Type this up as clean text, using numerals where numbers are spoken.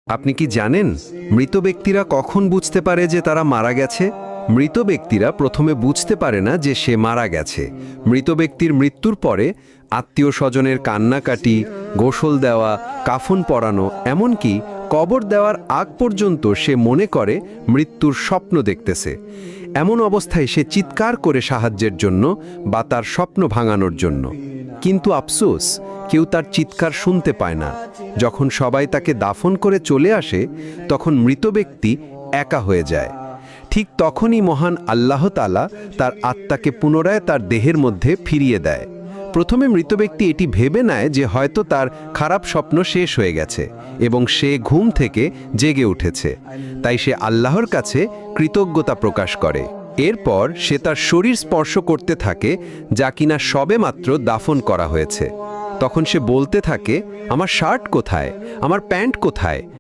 আপনি কি জানেন মৃত ব্যক্তিরা কখন বুঝতে পারে যে তারা মারা গেছে? মৃত ব্যক্তিরা প্রথমে বুঝতে পারে না যে সে মারা গেছে। মৃত ব্যক্তির মৃত্যুর পরে আত্মীয় স্বজনের কান্নাকাটি, গোসল দেওয়া, কাফন পরানো, এমনকি কবর দেওয়ার আগ পর্যন্ত সে মনে করে মৃত্যুর স্বপ্ন দেখতেছে। এমন অবস্থায় সে চিৎকার করে সাহায্যের জন্য বা তার স্বপ্ন ভাঙানোর জন্য। কিন্তু আফসোস, কেউ তার চিৎকার শুনতে পায় না। যখন সবাই তাকে দাফন করে চলে আসে, তখন মৃত ব্যক্তি একা হয়ে যায়। ঠিক তখনই মহান আল্লাহ তাআলা তার আত্মাকে পুনরায় তার দেহের মধ্যে ফিরিয়ে দেয়। প্রথমে মৃত ব্যক্তি এটি ভেবে নেয় যে হয়তো তার খারাপ স্বপ্ন শেষ হয়ে গেছে এবং সে ঘুম থেকে জেগে উঠেছে। তাই সে আল্লাহর কাছে কৃতজ্ঞতা প্রকাশ করে। এরপর সে তার শরীর স্পর্শ করতে থাকে, যা কিনা সবেমাত্র দাফন করা হয়েছে। তখন সে বলতে থাকে, আমার শার্ট কোথায়, আমার প্যান্ট কোথায়?